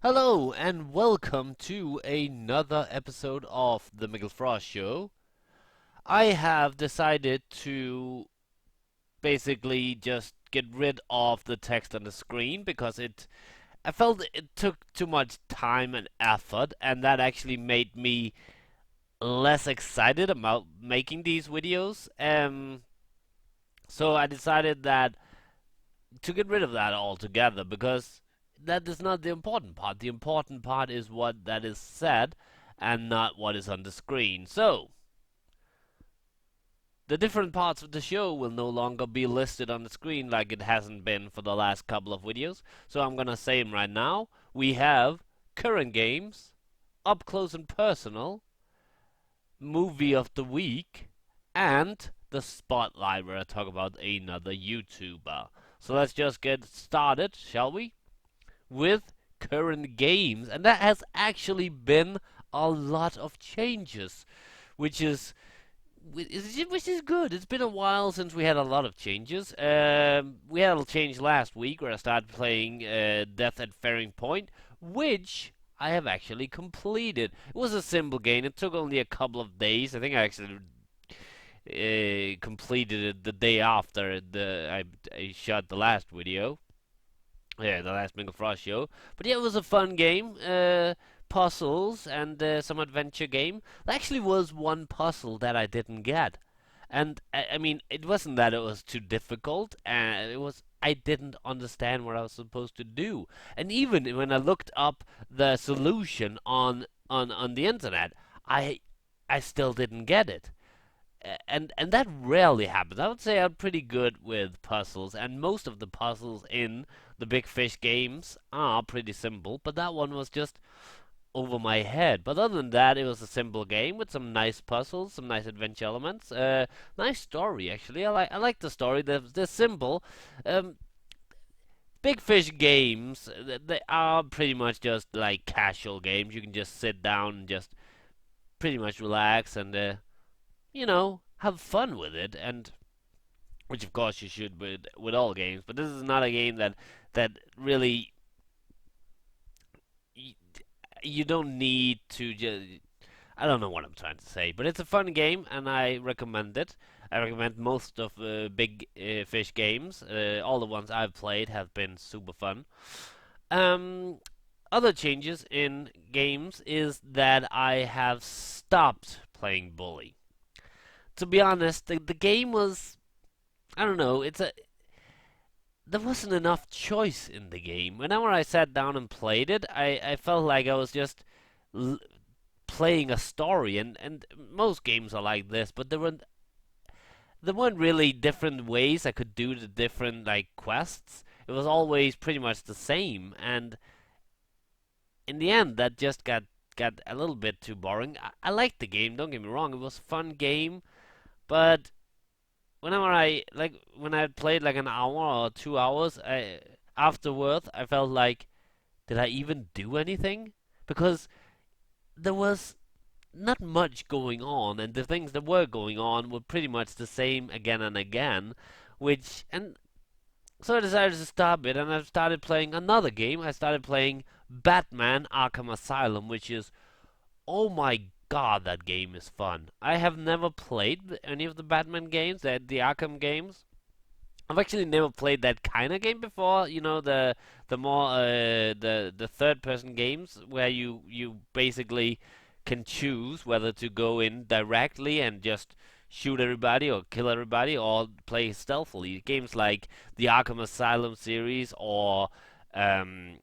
Hello and welcome to another episode of the Mikkel Show. I have decided to basically just get rid of the text on the screen because I felt it took too much time and effort, and that actually made me less excited about making these videos. So I decided that to get rid of that altogether because that is not the important part. The important part is what that is said and not what is on the screen. So, the different parts of the show will no longer be listed on the screen like it hasn't been for the last couple of videos. So, I'm gonna say them right now. We have current games, up close and personal, movie of the week, and the spotlight where I talk about another YouTuber. So, let's just get started, shall we? With current games, and that has actually been a lot of changes, which is which is good. It's been a while since we had a lot of changes. We had a change last week where I started playing Death at Fairing Point, which I have actually completed. It was a simple game. It took only a couple of days. I think I actually completed it the day after I shot the last video. Yeah, the last Mikkel Frost show. But yeah, it was a fun game. Puzzles and some adventure game. There actually was one puzzle that I didn't get. And I mean, it wasn't that it was too difficult, and it was I didn't understand what I was supposed to do. And even when I looked up the solution on the internet, I I still didn't get it. And that rarely happens. I would say I'm pretty good with puzzles, and most of the puzzles in the Big Fish games are pretty simple, but that one was just over my head. But other than that, it was a simple game with some nice puzzles, some nice adventure elements, nice story actually. I like the story. They're simple. Um, Big Fish games, they are pretty much just like casual games. You can just sit down and just pretty much relax and have fun with it, and which of course you should with all games. But this is not a game that really y- you don't need to just. I don't know what I'm trying to say, but it's a fun game, and I recommend it. I recommend most of Big Fish games. All the ones I've played have been super fun. Um, Other changes in games is that I have stopped playing Bully. To be honest, the game was I don't know. There wasn't enough choice in the game. Whenever I sat down and played it, I felt like I was just l- playing a story, and most games are like this. But there weren't really different ways I could do the different like quests. It was always pretty much the same, and in the end, that just got a little bit too boring. I liked the game. Don't get me wrong; it was a fun game, but whenever when I played like an hour or 2 hours, afterwards I felt like, did I even do anything? Because there was not much going on, and the things that were going on were pretty much the same again and again, which and so I decided to stop it, and I started playing another game. I started playing Batman Arkham Asylum, which is, oh my god, that game is fun. I have never played any of the Batman games, the Arkham games. I've actually never played that kind of game before. You know, the more the third person games where you basically can choose whether to go in directly and just shoot everybody or kill everybody, or play stealthily. Games like the Arkham Asylum series, or um,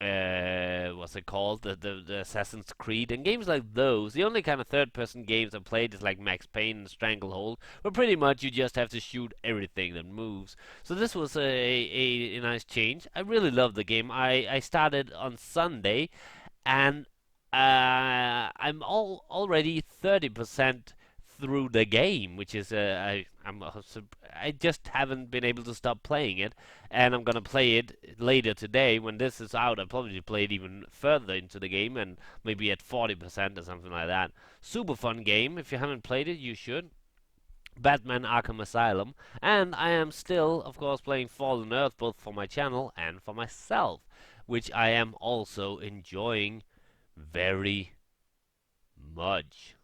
what's it called? The Assassin's Creed and games like those. The only kind of third person games I've played is like Max Payne and Stranglehold, where pretty much you just have to shoot everything that moves. So this was a nice change. I really love the game. I started on Sunday, and I'm already 30% through the game, which is I just haven't been able to stop playing it, and I'm gonna play it later today when this is out. I'll probably play it even further into the game and maybe at 40% or something like that. Super fun game. If you haven't played it, you should. Batman Arkham Asylum, and I am still, of course, playing Fallen Earth both for my channel and for myself, which I am also enjoying very much.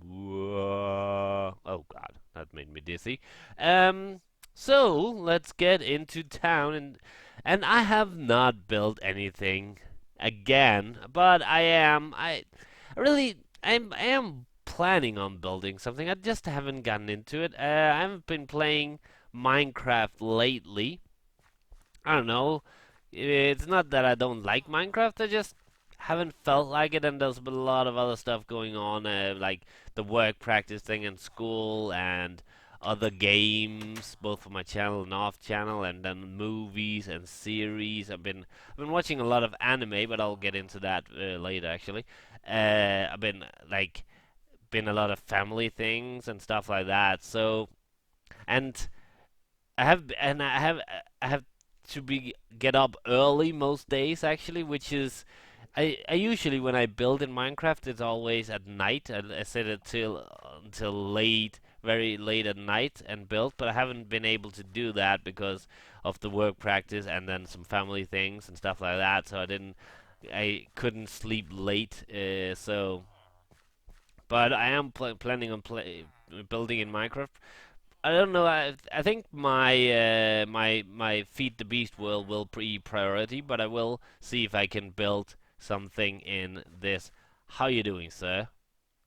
Oh God, that made me dizzy. Um, so let's get into town, and I have not built anything again, but I am planning on building something. I just haven't gotten into it. I've been playing Minecraft lately. I don't know. It's not that I don't like Minecraft. I just haven't felt like it, and there's been a lot of other stuff going on, like the work practice thing in school and other games, both for my channel and off channel, and then movies and series. I've been watching a lot of anime, but I'll get into that later. Actually, I've been like been a lot of family things and stuff like that. So and I have to be get up early most days actually, which is I usually when I build in Minecraft it's always at night. I set it till until late, very late at night and build, but I haven't been able to do that because of the work practice and then some family things and stuff like that. So I couldn't sleep late. But I am planning on building in Minecraft. I don't know. I think my feed the beast will be priority, but I will see if I can build something in this. How you doing, sir?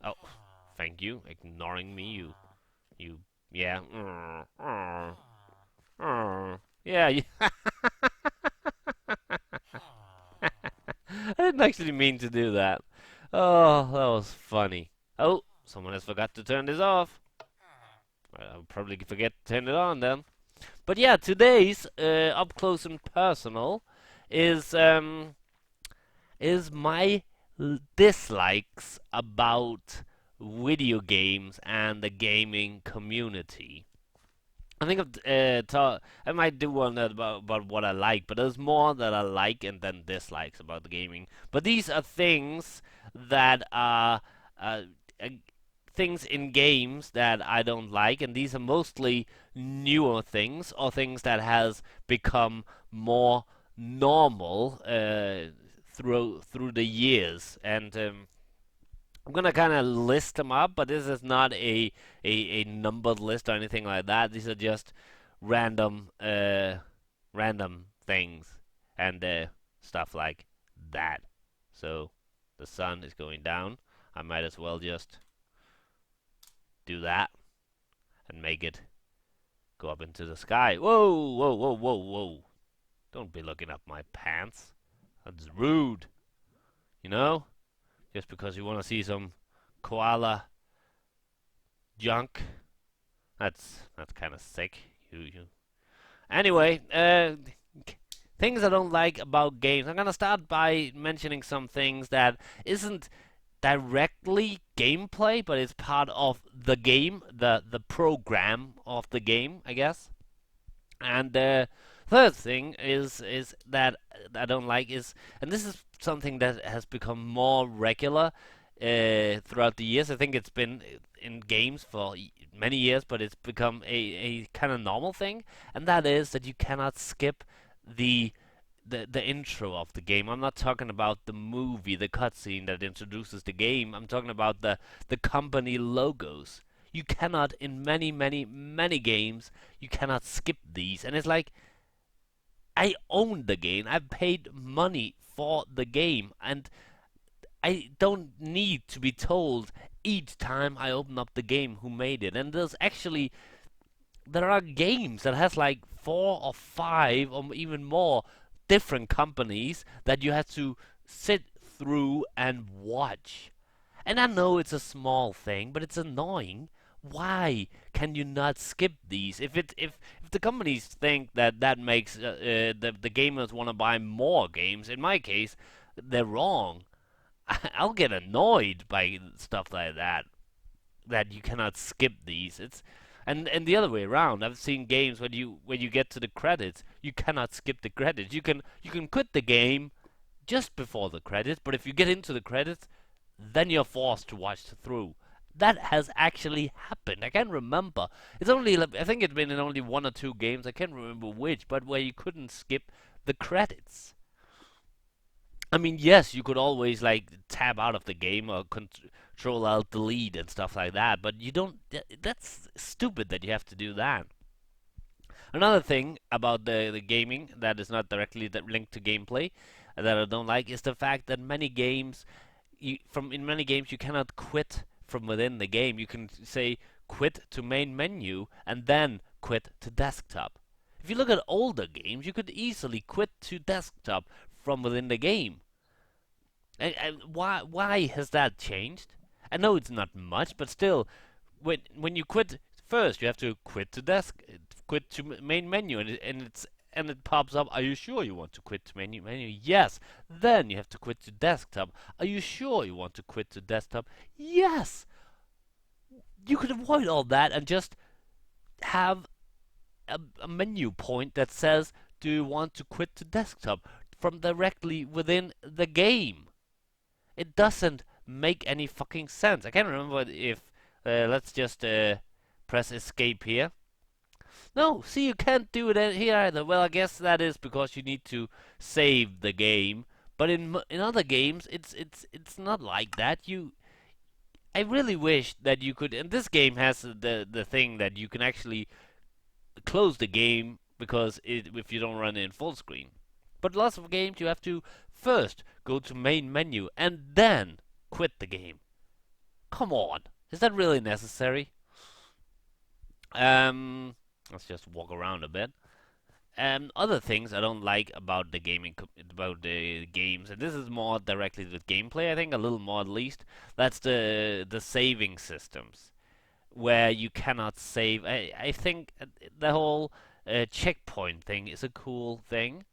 Oh, thank you. Ignoring me, you yeah. Yeah. I didn't actually mean to do that. Oh, that was funny. Oh, someone has forgot to turn this off. I'll probably forget to turn it on then. But yeah, today's up close and personal is my dislikes about video games and the gaming community. I think I might do one about what I like, but there's more that I like and then dislikes about the gaming. But these are things that are uh, uh, things in games that I don't like, and these are mostly newer things or things that has become more normal through the years. And I'm gonna kind of list them up, but this is not a numbered list or anything like that. These are just random random things and stuff like that. So the sun is going down. I might as well just do that and make it go up into the sky. Whoa, whoa, whoa, whoa, whoa! Don't be looking up my pants. That's rude. You know, just because you want to see some koala junk. That's kind of sick. You. Anyway, things I don't like about games. I'm gonna start by mentioning some things that isn't directly gameplay, but it's part of the game, the program of the game, I guess. And the third thing is that I don't like is, and this is something that has become more regular throughout the years. I think it's been in games for many years, but it's become a kind of normal thing, and that is that you cannot skip the the intro of the game. I'm not talking about the movie, the cutscene that introduces the game. I'm talking about the company logos. You cannot, in many, many, many games, you cannot skip these. And it's like, I own the game. I paid money for the game. And I don't need to be told each time I open up the game who made it. And there are games that has like 4 or 5 or even more different companies that you have to sit through and watch. And I know it's a small thing, but it's annoying. Why can you not skip these? If the companies think that that makes the gamers want to buy more games, in my case, they're wrong. I'll get annoyed by stuff like that. That you cannot skip these. And the other way around. I've seen games when you get to the credits, you cannot skip the credits. You can quit the game just before the credits, but if you get into the credits, then you're forced to watch through. That has actually happened. I can't remember. I think it's been in only 1 or 2 games. I can't remember which, but where you couldn't skip the credits. I mean, yes, you could always like tab out of the game or control alt delete and stuff like that, but you don't. That's stupid that you have to do that. Another thing about the gaming that is not directly linked to gameplay that I don't like is the fact that many games, in many games you cannot quit from within the game. You can say quit to main menu and then quit to desktop. If you look at older games, you could easily quit to desktop from within the game. And why has that changed? I know it's not much, but still, when you quit first, you have to quit to main menu, and it pops up. Are you sure you want to quit to menu? Yes. Then you have to quit to desktop. Are you sure you want to quit to desktop? Yes. You could avoid all that and just have a menu point that says, "Do you want to quit to desktop?" from directly within the game. It doesn't make any fucking sense. I can't remember if let's just press escape here. No, see, you can't do it here either. Well, I guess that is because you need to save the game. But in other games, it's not like that. I really wish that you could. And this game has the thing that you can actually close the game because if you don't run it in full screen. But lots of games you have to first go to main menu and then quit the game. Come on, is that really necessary? Let's just walk around a bit. Other things I don't like about about the games, and this is more directly with gameplay. I think a little more at least. That's the saving systems where you cannot save. I think the whole checkpoint thing is a cool thing,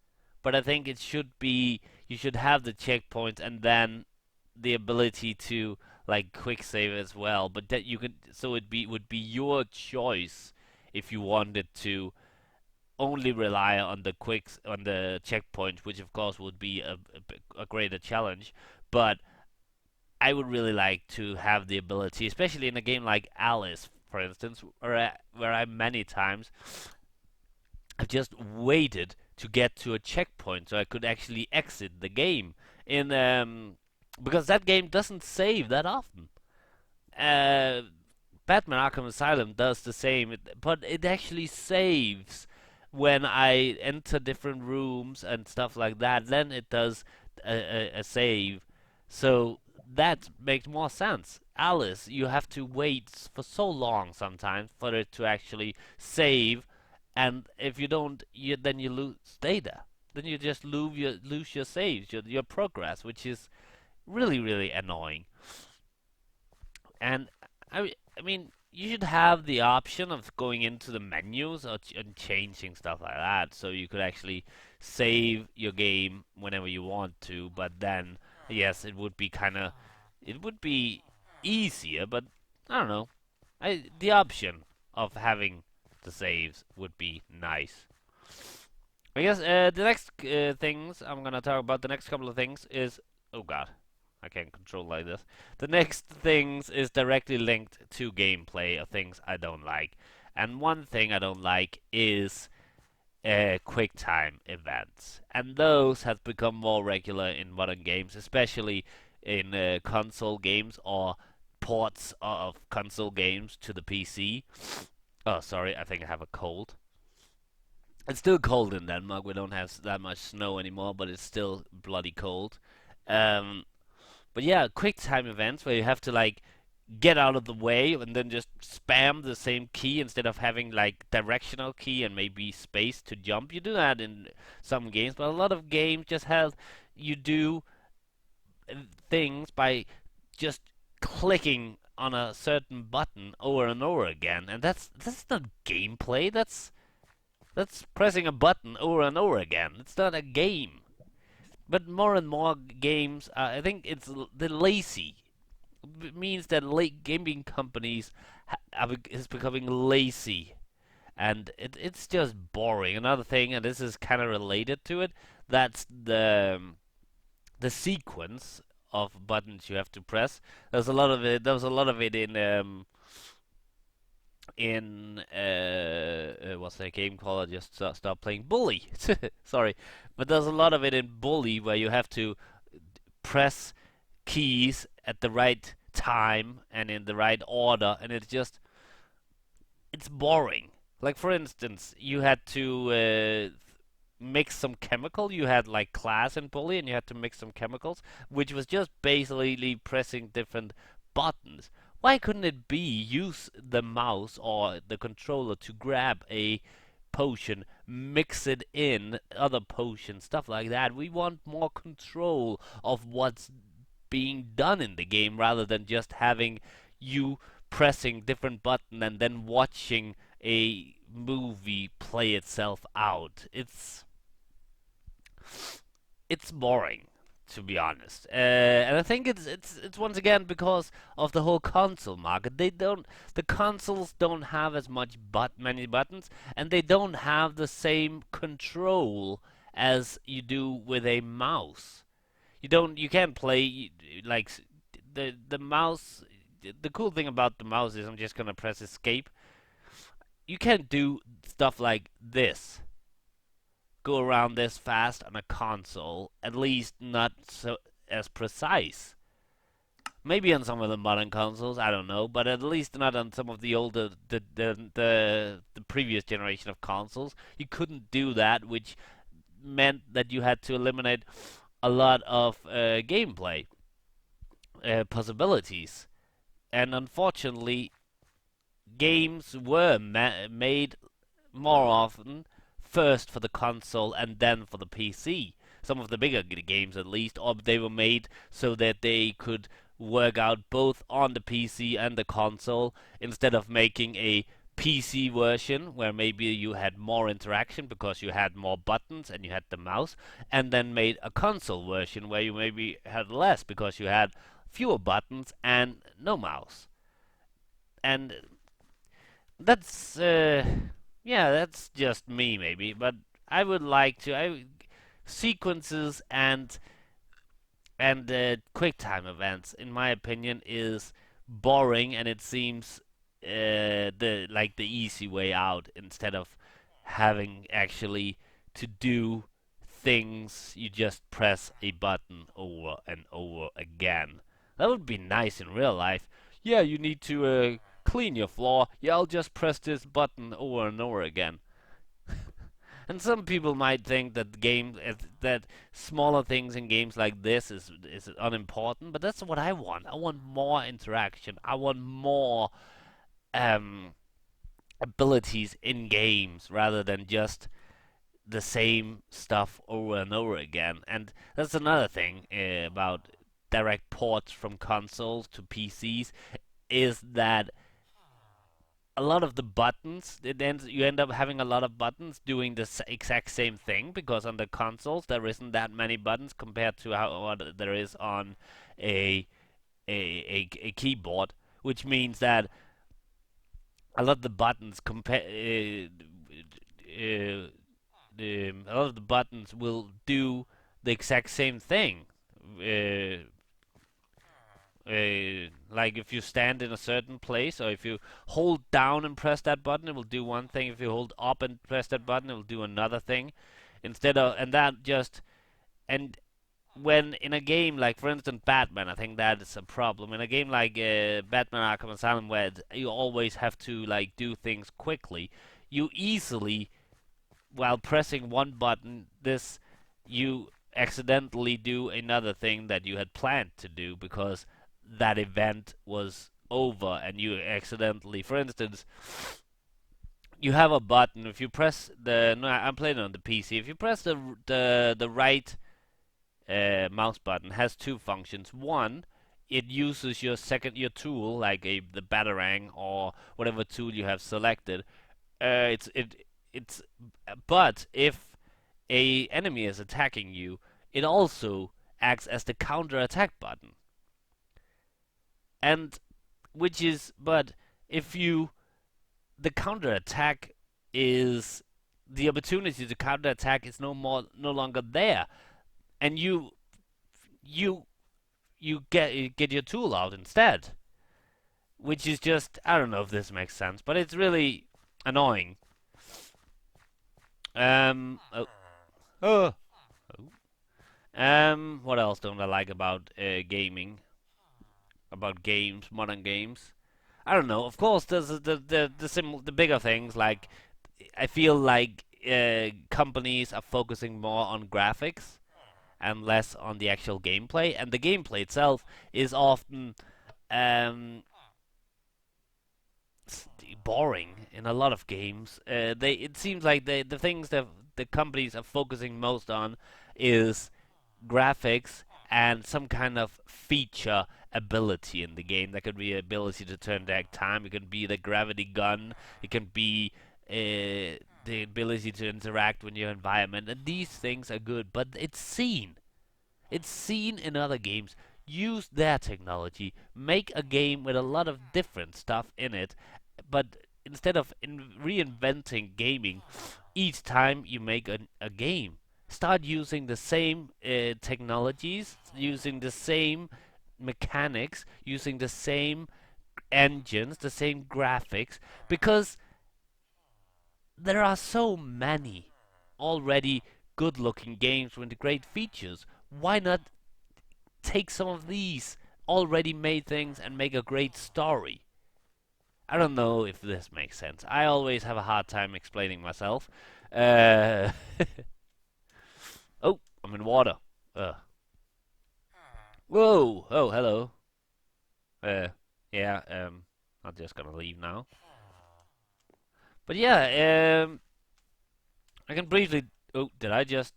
but I think it should be you should have the checkpoints and then the ability to like quick save as well. But that you could so it be would be your choice if you wanted to only rely on the checkpoints, which of course would be a greater challenge. But I would really like to have the ability, especially in a game like Alice, for instance, where I many times I've just waited to get to a checkpoint so I could actually exit the game. In Because that game doesn't save that often. Uh, Batman Arkham Asylum does the same, but it actually saves when I enter different rooms and stuff like that. Then it does a save, so that makes more sense. Alice, you have to wait for so long sometimes for it to actually save, and if you don't, then you lose data. Then you just lose your saves, your progress, which is really annoying. And I mean, you should have the option of going into the menus and changing stuff like that, so you could actually save your game whenever you want to. But then, yes, it would be easier. But I don't know. The option of having the saves would be nice. I guess the next things I'm gonna talk about, the next couple of things is, oh god, I can't control like this. The next things is directly linked to gameplay of things I don't like. And one thing I don't like is quick time events. And those have become more regular in modern games, especially in console games or ports of console games to the PC. Oh, sorry, I think I have a cold. It's still cold in Denmark. We don't have that much snow anymore, but it's still bloody cold. Um, But yeah, quick time events where you have to like get out of the way and then just spam the same key instead of having like directional key and maybe space to jump. You do that in some games, but a lot of games just have you do things by just clicking on a certain button over and over again, and that's not gameplay. That's pressing a button over and over again. It's not a game. But more and more games, I think it's the lazy. It means that gaming companies is becoming lazy, and it's just boring. Another thing, and this is kind of related to it, that's the sequence of buttons you have to press. There's a lot of it. There was a lot of it in what's that game called? I just stopped playing Bully. Sorry, but there's a lot of it in Bully where you have to press keys at the right time and in the right order, and it's boring. Like for instance, you had to mix some chemical. You had like class and bully, and you had to mix some chemicals, which was just basically pressing different buttons. Why couldn't it be use the mouse or the controller to grab a potion, mix it in other potions, stuff like that? We want more control of what's being done in the game rather than just having you pressing different button and then watching a movie play itself out. It's boring, to be honest. And I think it's once again because of the whole console market. The consoles don't have as many buttons, and they don't have the same control as you do with a mouse. You can't play like the mouse. The cool thing about the mouse is I'm just gonna press escape. You can't do stuff like this, go around this fast on a console, at least not so as precise. Maybe on some of the modern consoles, I don't know, but at least not on some of the older, the previous generation of consoles. You couldn't do that, which meant that you had to eliminate a lot of gameplay possibilities. And unfortunately, games were made more often first for the console and then for the PC. Some of the bigger games, at least, or they were made so that they could work out both on the PC and the console instead of making a PC version where maybe you had more interaction because you had more buttons and you had the mouse, and then made a console version where you maybe had less because you had fewer buttons and no mouse. And that's yeah, that's just me maybe, but I would like to sequences and quick time events, in my opinion, is boring, and it seems the easy way out instead of having actually to do things. You just press a button over and over again. That would be nice in real life. Yeah, you need to clean your floor. Yeah, I'll just press this button over and over again. And some people might think that that smaller things in games like this is unimportant, but that's what I want. I want more interaction. I want more um, abilities in games rather than just the same stuff over and over again. And that's another thing about direct ports from consoles to PCs is that a lot of the buttons, you end up having a lot of buttons doing the exact same thing because on the consoles there isn't that many buttons compared to what there is on a, a keyboard, which means that a lot of the buttons a lot of the buttons will do the exact same thing. Uh, like if you stand in a certain place, or if you hold down and press that button, it will do one thing. If you hold up and press that button, it will do another thing. Instead of and that just and when in a game like, for instance, Batman, I think that is a problem. In a game like Batman Arkham Asylum, where you always have to like do things quickly, you easily, while pressing one button, this you accidentally do another thing that you had planned to do because that event was over and you accidentally, for instance, you have a button. If you press the no, I'm playing on the PC. If you press the right mouse button, has two functions. One, it uses your tool like the batarang or whatever tool you have selected. It's but if a enemy is attacking you, it also acts as the counter attack button. And which is but if you the counter attack is the opportunity to counter attack is no longer there, and you get your tool out instead, which is just, I don't know if this makes sense, but it's really annoying. Um, oh, oh, What else don't I like about gaming? About games, modern games? I don't know. Of course, there's the bigger things. Like I feel like companies are focusing more on graphics and less on the actual gameplay, and the gameplay itself is often um, boring in a lot of games. They it seems like the things that the companies are focusing most on is graphics and some kind of feature ability in the game. That could be ability to turn back time. It can be the gravity gun. It can be the ability to interact with your environment. And these things are good, but it's seen. It's seen in other games. Use their technology. Make a game with a lot of different stuff in it, but instead of reinventing gaming each time you make a game, start using the same technologies, using the same mechanics, using the same engines, the same graphics, because there are so many already good looking games with great features. Why not take some of these already made things and make a great story? I don't know if this makes sense. I always have a hard time explaining myself. Uh, oh, I'm in water. Uh, whoa! Oh, hello. Uh, yeah. I'm just gonna leave now. But yeah. I can briefly. Oh, did I just?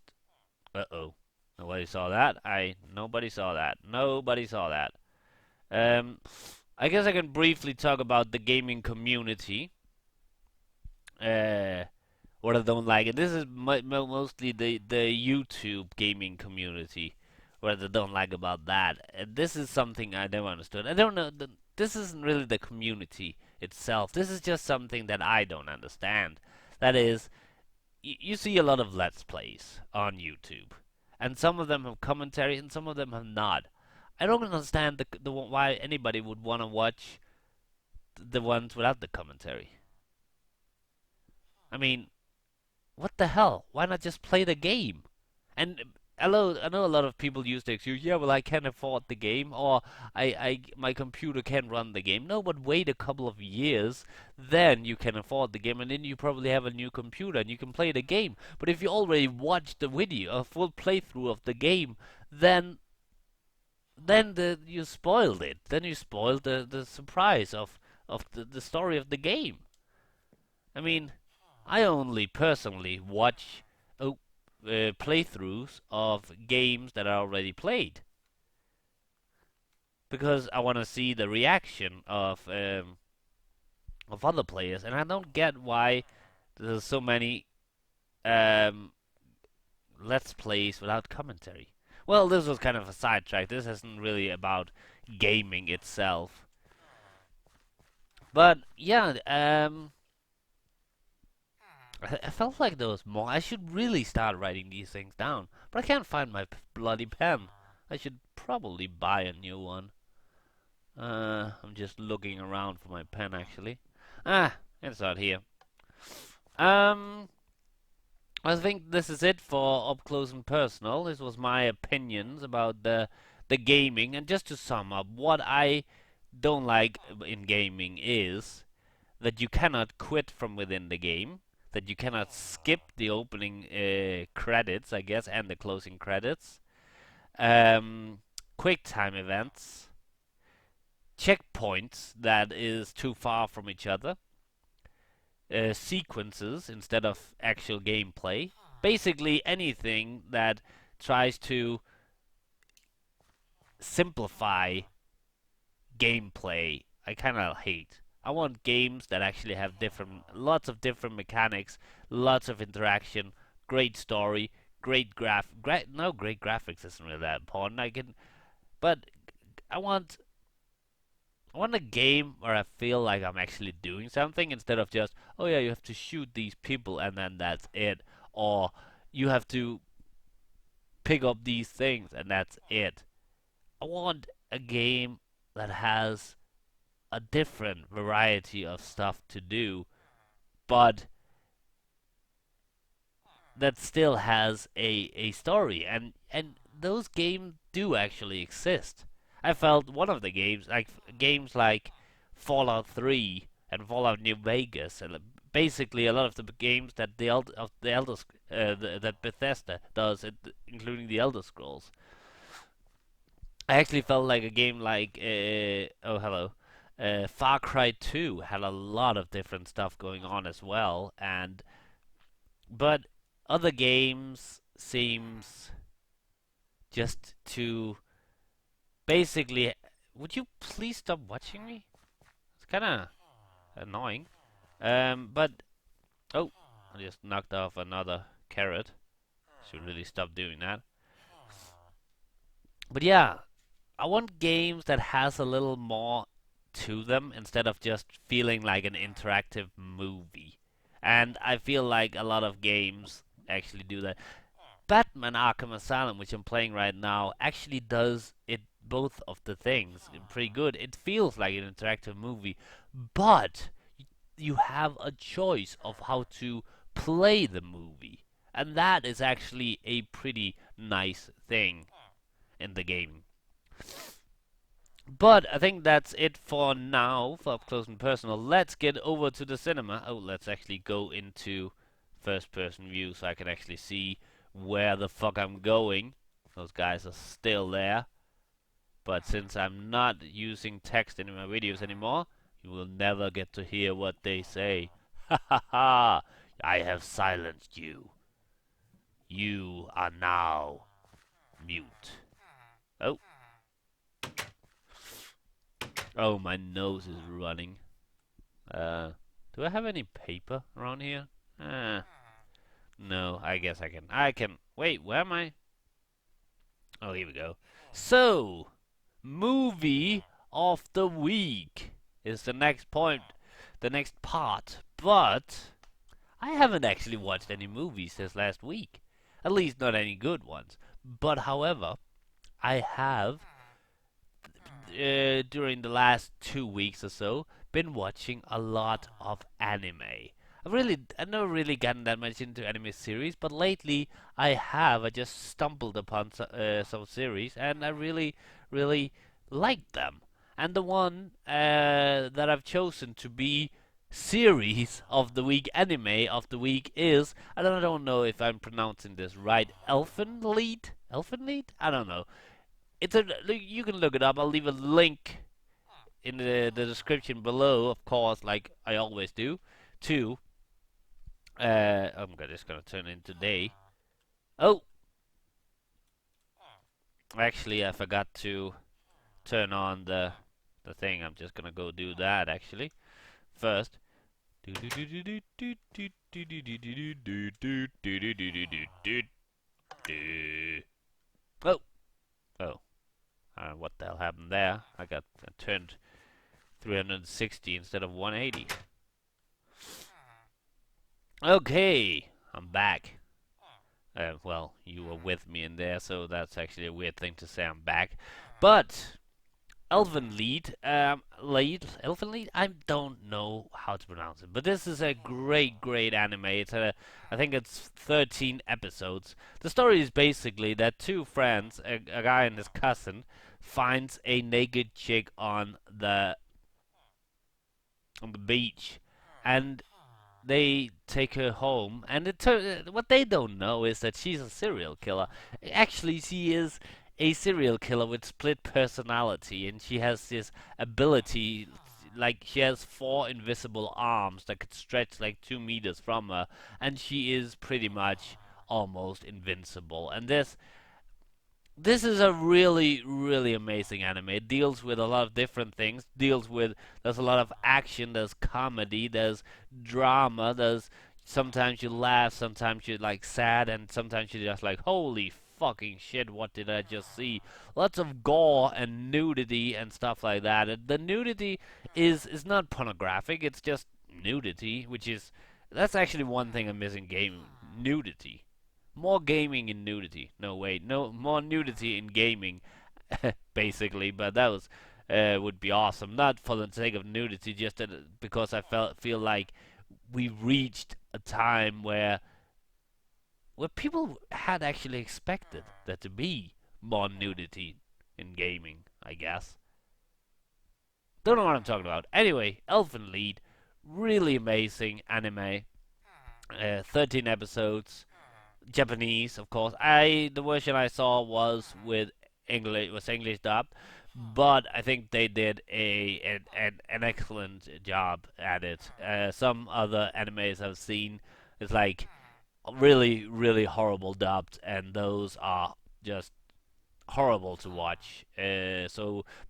Uh-oh. Nobody saw that. Nobody saw that. Nobody saw that. Um, I guess I can briefly talk about the gaming community. Uh, what I don't like, and this is mostly the YouTube gaming community. What I don't like about that, and this is something I never understood. I don't know. This isn't really the community itself. This is just something that I don't understand. That is, you see a lot of Let's Plays on YouTube, and some of them have commentary, and some of them have not. I don't understand why anybody would want to watch the ones without the commentary. I mean, what the hell? Why not just play the game? And I know a lot of people use the excuse, yeah, well, I can't afford the game, or my computer can't run the game. No, but wait a couple of years, then you can afford the game, and then you probably have a new computer and you can play the game. But if you already watched the video, a full playthrough of the game, then you spoiled it. Then you spoiled the surprise of the story of the game. I mean, I only personally watch playthroughs of games that are already played because I want to see the reaction of other players, and I don't get why there's so many um, let's plays without commentary. Well, this was kind of a sidetrack. This isn't really about gaming itself, but yeah, I felt like there was more. I should really start writing these things down, but I can't find my bloody pen. I should probably buy a new one. I'm just looking around for my pen actually. Ah, it's not here. Um, I think this is it for up close and personal. This was my opinions about the gaming, and just to sum up, what I don't like in gaming is that you cannot quit from within the game, that you cannot skip the opening credits, I guess, and the closing credits. Quick time events, checkpoints that is too far from each other, sequences instead of actual gameplay. Basically, anything that tries to simplify gameplay, I kind of hate. I want games that actually have lots of different mechanics, lots of interaction, great story, no, great graphics isn't really that important. But I want I want a game where I feel like I'm actually doing something instead of just, oh yeah, you have to shoot these people and then that's it. Or you have to pick up these things and that's it. I want a game that has a different variety of stuff to do, but that still has a story. And those games do actually exist. I felt one of the games, like games like Fallout 3 and Fallout New Vegas, and basically a lot of the games that the Elder that Bethesda does, including the Elder Scrolls. I actually felt like a game like oh hello, Far Cry 2 had a lot of different stuff going on as well, and but other games seems just to basically. Would you please stop watching me? It's kind of annoying. But oh, I just knocked off another carrot. Should really stop doing that. But yeah, I want games that has a little more to them instead of just feeling like an interactive movie. And I feel like a lot of games actually do that. Batman Arkham Asylum, which I'm playing right now, actually does it both of the things pretty good. It feels like an interactive movie, but you have a choice of how to play the movie. And that is actually a pretty nice thing in the game. But I think that's it for now for up close and personal. Let's get over to the cinema. Oh, let's actually go into first person view so I can actually see where the fuck I'm going. Those guys are still there. But since I'm not using text in my videos anymore, you will never get to hear what they say. Ha ha ha! I have silenced you. You are now mute. Oh. Oh, my nose is running. Do I have any paper around here? No, I guess I can. Wait, where am I? Oh, here we go. So, movie of the week is the next point, the next part. But I haven't actually watched any movies this last week. At least not any good ones. But however, I have during the last 2 weeks or so been watching a lot of anime. I've never really gotten that much into anime series, but lately I have. I just stumbled upon some series, and I really liked them. And the one that I've chosen to be series of the week, anime of the week is, I don't know if I'm pronouncing this right, Elfen Lied? Elfen Lied? I don't know. You can look it up. I'll leave a link in the description below, of course, like I always do. To just gonna turn into day. Oh, actually, I forgot to turn on the thing. I'm just gonna go do that actually first. Oh, oh. What the hell happened there? I turned 360 instead of 180. Okay, I'm back. Well, you were with me in there, so that's actually a weird thing to say. I'm back, but Elfen Lied. I don't know how to pronounce it, but this is a great anime. I think it's 13 episodes. The story is basically that two friends, a guy and his cousin, finds a naked chick on the beach, and they take her home, and what they don't know is that she's a serial killer. Actually, she is a serial killer with split personality, and she has this ability, like she has four invisible arms that could stretch like 2 meters from her, and she is pretty much almost invincible. And this is a really amazing anime. It deals with a lot of different things. There's a lot of action, there's comedy, there's drama, there's sometimes you laugh, sometimes you're like sad, and sometimes you're just like, holy fucking shit, what did I just see? Lots of gore and nudity and stuff like that. And the nudity is not pornographic, it's just nudity, which is that's actually one thing I'm missing game nudity. More gaming in nudity. No, wait, no more nudity in gaming, basically. But that was would be awesome. Not for the sake of nudity, just because I feel like we reached a time where people had actually expected there to be more nudity in gaming, I guess. Don't know what I'm talking about. Anyway, Elfen Lied, really amazing anime. 13 episodes, Japanese, of course. The version I saw was with English dub, but I think they did an excellent job at it. Some other animes I've seen is like really horrible dubbed, and those are just horrible to watch.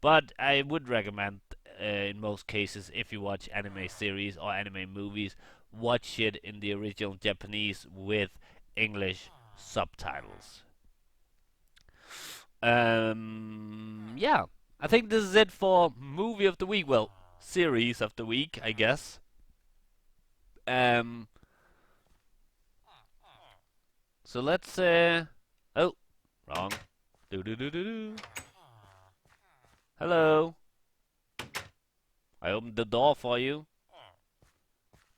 But I would recommend, in most cases, if you watch anime series or anime movies, watch it in the original Japanese with English subtitles. Yeah, I think this is it for movie of the week. Well, series of the week, I guess. Um, so let's. Oh, wrong. Do do do do do. Hello. I opened the door for you.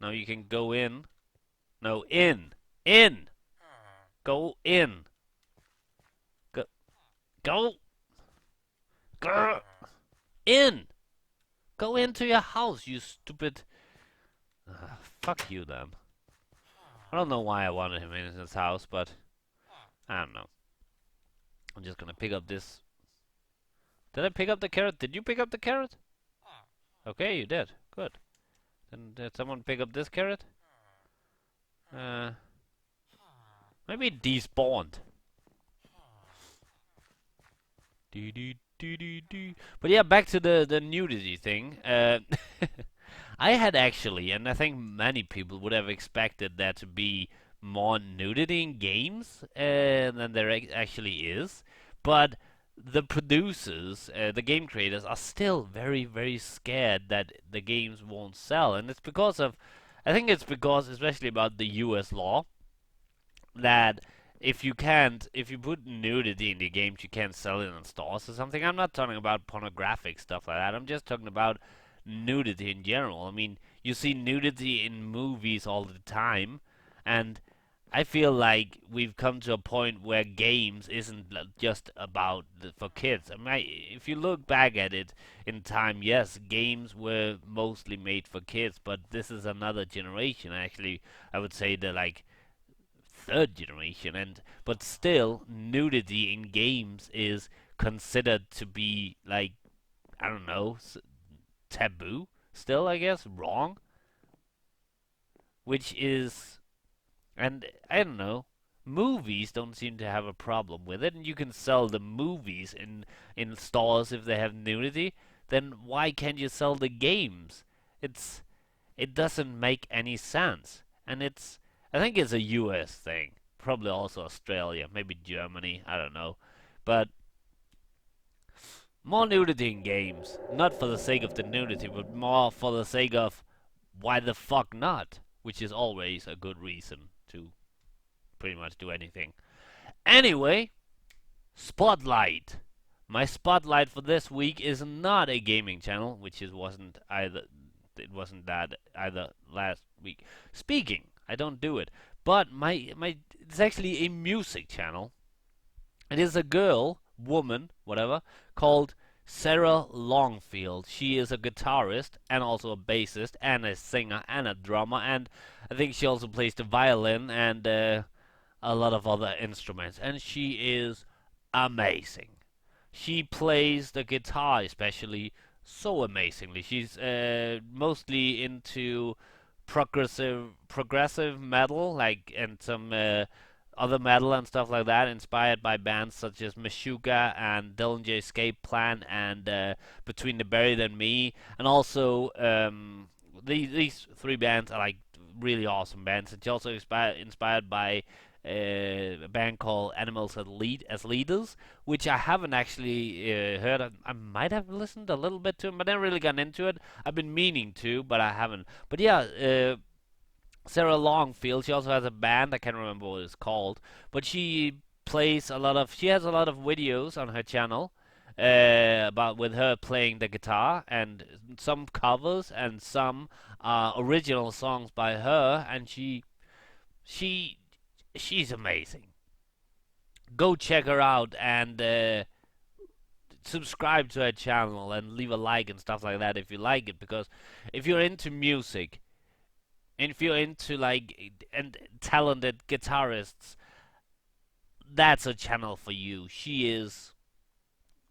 Now you can go in. No, in. In. Go in. Go. Go. Go. In. Go into your house, you stupid. Fuck you then. I don't know why I wanted him in his house, but I don't know. I'm just gonna pick up this. Did I pick up the carrot? Did you pick up the carrot? Okay, you did. Good. Then did someone pick up this carrot? Uh, maybe it despawned. But yeah, back to the nudity thing. I had actually, and I think many people would have expected there to be more nudity in games than there actually is. But the producers, the game creators, are still very scared that the games won't sell, and it's because of, I think it's because, especially about the U.S. law, that if you put nudity in the games, you can't sell it in stores or something. I'm not talking about pornographic stuff like that. I'm just talking about nudity in general. I mean, you see nudity in movies all the time, and I feel like we've come to a point where games isn't just about for kids. I mean, if you look back at it in time, yes, games were mostly made for kids, but this is another generation. Actually, I would say the like third generation, and but still nudity in games is considered to be like, I don't know, taboo still, I guess, wrong, which is, and I don't know, movies don't seem to have a problem with it, and you can sell the movies in stores if they have nudity. Then why can't you sell the games? it's it doesn't make any sense. And I think it's a US thing. Probably also Australia, maybe Germany, I don't know. But more nudity in games. Not for the sake of the nudity, but more for the sake of why the fuck not? Which is always a good reason to pretty much do anything. Anyway, Spotlight. My spotlight for this week is not a gaming channel, which it wasn't either. It wasn't that either last week. Speaking, I don't do it, but my it's actually a music channel. It is a girl, woman, whatever, called Sarah Longfield. She is a guitarist and also a bassist and a singer and a drummer, and I think she also plays the violin and a lot of other instruments. And she is amazing. She plays the guitar, especially, so amazingly. She's mostly into progressive metal, like, and some other metal and stuff like that, inspired by bands such as Meshuggah and Dillinger Escape Plan and Between the Buried and Me, and also these three bands are like really awesome bands. It's also inspired by a band called Animals as Leaders, which I haven't actually heard. I might have listened a little bit to them, but I never really gotten into it. I've been meaning to, but I haven't. But yeah, Sarah Longfield, she also has a band. I can't remember what it's called, but she plays a lot of. She has a lot of videos on her channel about with her playing the guitar and some covers and some original songs by her, and she she's amazing. go check her out and subscribe to her channel and leave a like and stuff like that if you like it. Because if you're into music, and if you're into like and talented guitarists, that's a channel for you. She is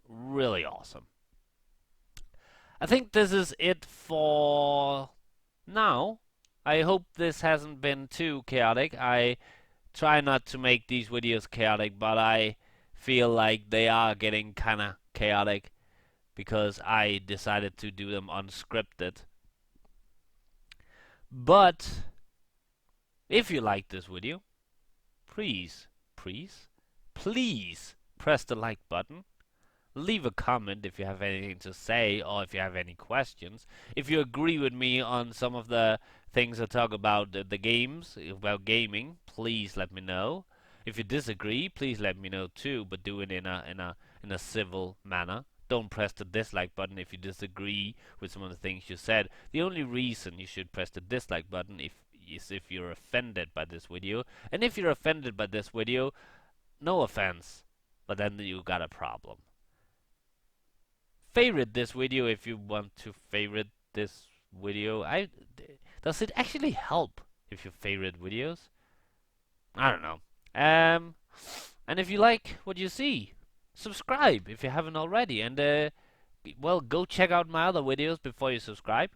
really awesome. I think this is it for now. I hope this hasn't been too chaotic. I try not to make these videos chaotic, but I feel like they are getting kinda chaotic because I decided to do them unscripted. But if you like this video, please, please, please press the like button. Leave a comment if you have anything to say or if you have any questions. If you agree with me on some of the things I talk about the games, about gaming, please let me know. If you disagree, please let me know too, but do it in a civil manner. Don't press the dislike button if you disagree with some of the things you said. The only reason you should press the dislike button is if you're offended by this video. And if you're offended by this video, no offense, but then you got a problem. Favorite this video if you want to favorite this video. Does it actually help if you favorite videos? I don't know. And if you like what you see, subscribe if you haven't already, and well, go check out my other videos before you subscribe.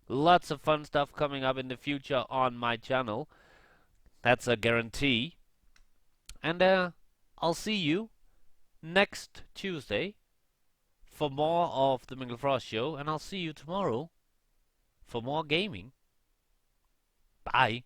Lots of fun stuff coming up in the future on my channel. That's a guarantee. And I'll see you next Tuesday for more of the Mikkel Frost Show, and I'll see you tomorrow for more gaming. Bye.